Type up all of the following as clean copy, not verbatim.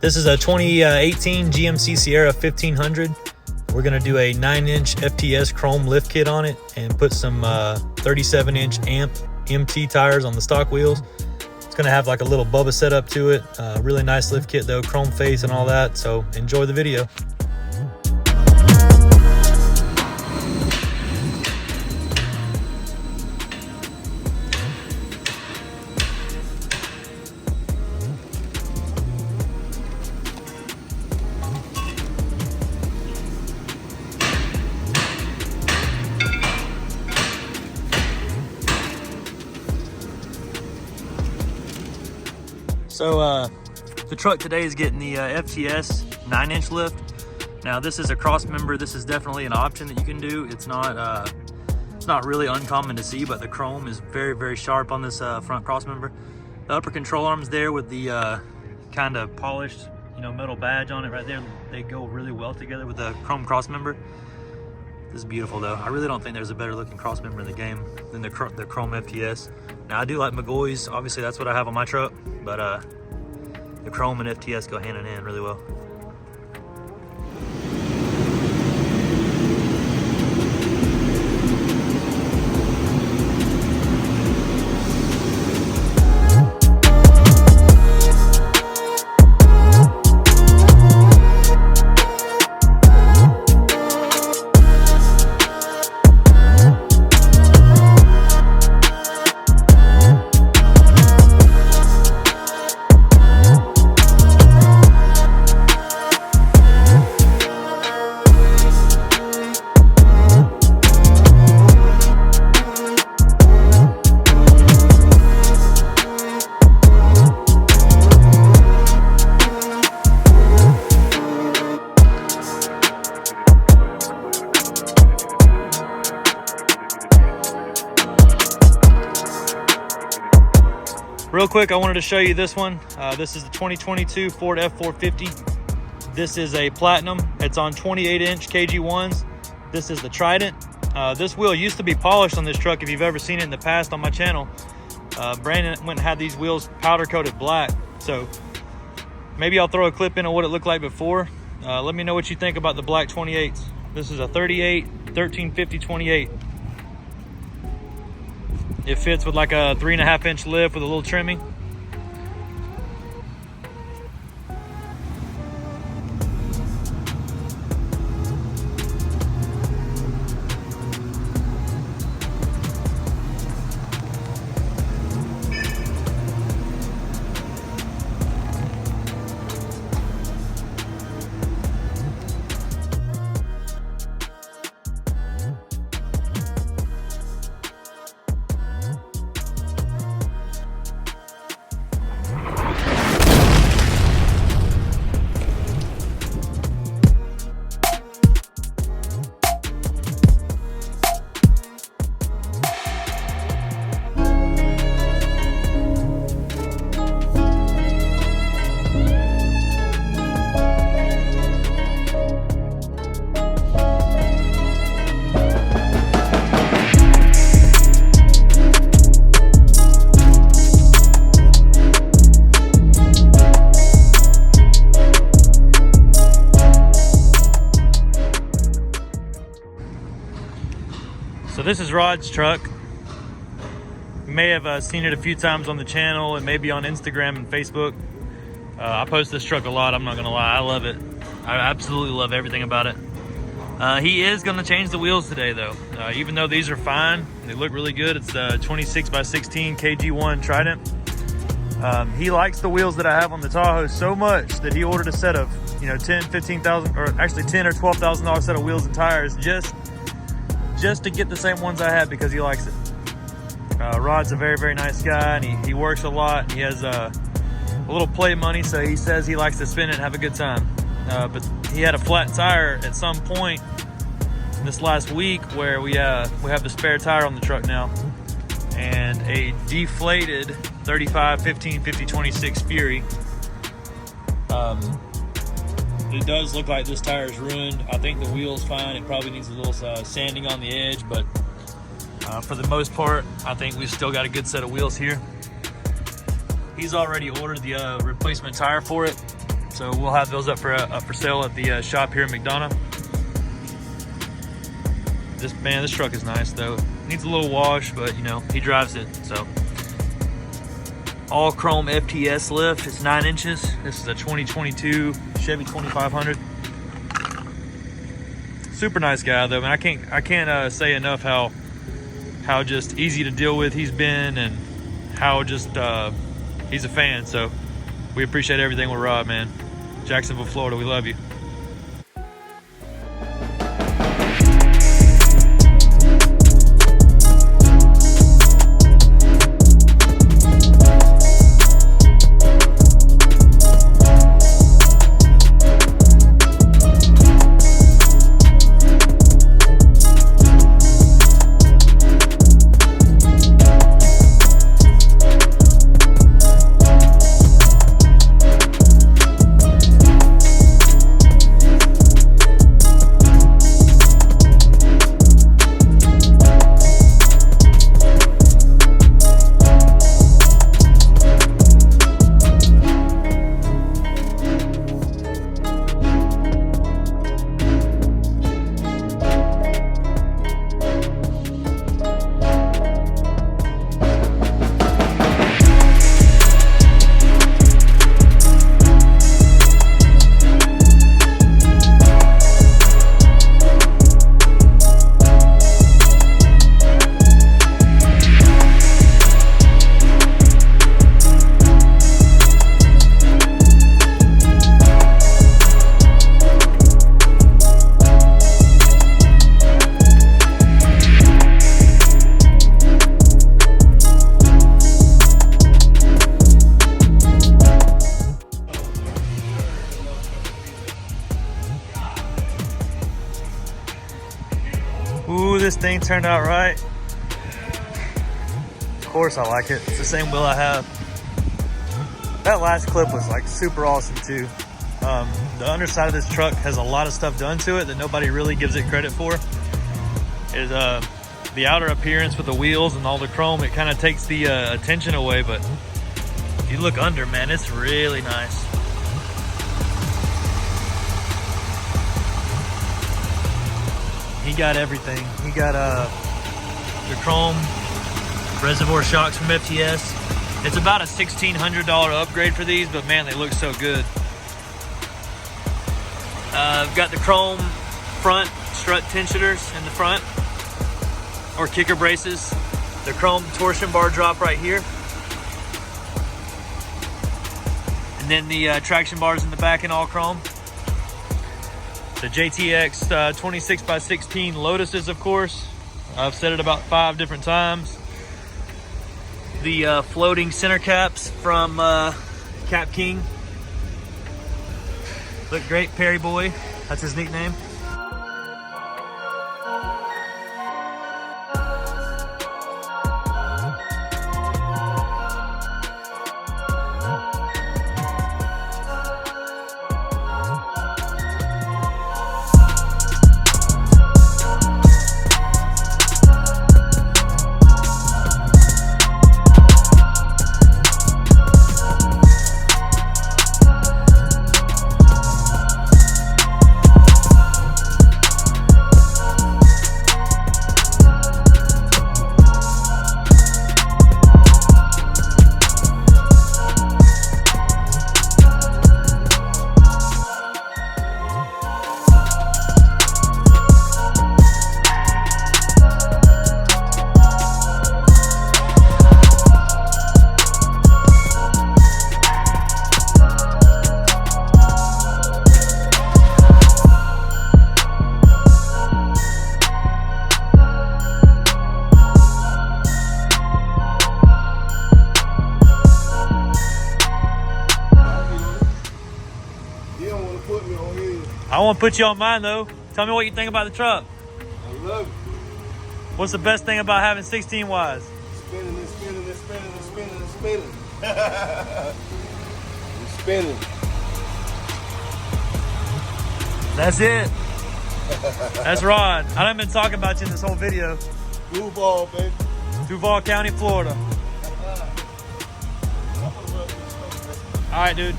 This is a 2018 GMC Sierra 1500. We're gonna do a 9-inch FTS chrome lift kit on it and put some 37-inch amp MT tires on the stock wheels. It's gonna have like a little Bubba setup to it. Really nice lift kit though, chrome face and all that. So enjoy the video. So the truck today is getting the FTS 9-inch lift. Now this is a cross member. This is definitely an option that you can do. It's not really uncommon to see, but the chrome is very, very sharp on this front cross member. The upper control arms there with the kind of polished, metal badge on it right there. They go really well together with the chrome cross member. This is beautiful though. I really don't think there's a better looking cross member in the game than the chrome FTS. Now I do like McGaughys. Obviously that's what I have on my truck, but the chrome and FTS go hand in hand really well. Real quick, I wanted to show you this one. This is the 2022 Ford F450. This is a Platinum. It's on 28-inch KG1s. This is the Trident. This wheel used to be polished on this truck if you've ever seen it in the past on my channel. Brandon went and had these wheels powder coated black. So maybe I'll throw a clip in of what it looked like before. Let me know what you think about the black 28s. This is a 38, 1350 28. It fits with like a 3.5-inch lift with a little trimming. So this is Rod's truck. You may have seen it a few times on the channel and maybe on Instagram and Facebook. I post this truck a lot, I'm not gonna lie, I love it. I absolutely love everything about it. He is gonna change the wheels today though. Even though these are fine, they look really good. It's a 26x16 KG1 Trident. He likes the wheels that I have on the Tahoe so much that he ordered a set of, $10,000, $15,000, or actually $10,000 or $12,000 set of wheels and tires just to get the same ones I have because he likes it. Rod's a very, very nice guy, and he works a lot. He has a little play money, so he says he likes to spend it and have a good time. But he had a flat tire at some point this last week where we have the spare tire on the truck now, and a deflated 35, 15, 50, 26 Fury. It does look like this tire is ruined. I think the wheel's fine. It probably needs a little sanding on the edge, but for the most part, I think we've still got a good set of wheels here. He's already ordered the replacement tire for it. So we'll have those up for sale at the shop here in McDonough. This truck is nice though. Needs a little wash, but you know, he drives it. So all chrome FTS lift. It's 9 inches. This is a 2022 Chevy 2500. Super nice guy though, man. I can't say enough how just easy to deal with he's been, and how just he's a fan. So we appreciate everything with Rob, man. Jacksonville, Florida, we love you. Ooh, this thing turned out right. Of course I like it. It's the same wheel I have. That last clip was like super awesome too. The underside of this truck has a lot of stuff done to it that nobody really gives it credit for. Is the outer appearance with the wheels and all the chrome. It kind of takes the attention away, but if you look under, man, it's really nice. He got everything. He got the chrome reservoir shocks from FTS. It's about a $1,600 upgrade for these, but man, they look so good. I've got the chrome front strut tensioners in the front, or kicker braces. The chrome torsion bar drop right here. And then the traction bars in the back in all chrome. The JTX 26x16 Lotuses, of course. I've said it about 5 different times. The floating center caps from Cap King. Look great, Perry Boy. That's his nickname. I won't put you on mine though. Tell me what you think about the truck. I love it. What's the best thing about having 16 Ys? Spinning and spinning and spinning and spinning and spinning. And spinning. That's it. That's Rod. I done been talking about you in this whole video. Duval, baby. Duval County, Florida. All right, dude.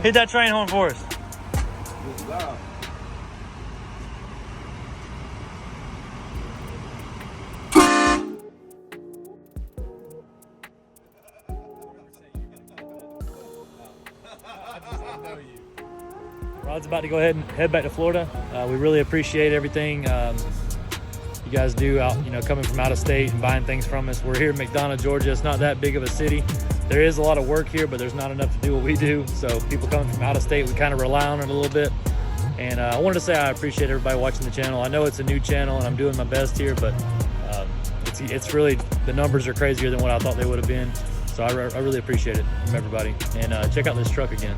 Hit that train horn for us. It's loud. Rod's about to go ahead and head back to Florida. We really appreciate everything you guys do out, coming from out of state and buying things from us. We're here in McDonough, Georgia. It's not that big of a city. There is a lot of work here, but there's not enough to do what we do. So people coming from out of state, we kind of rely on it a little bit. And I wanted to say I appreciate everybody watching the channel. I know it's a new channel and I'm doing my best here, but it's really, the numbers are crazier than what I thought they would have been. So I really appreciate it from everybody. And check out this truck again.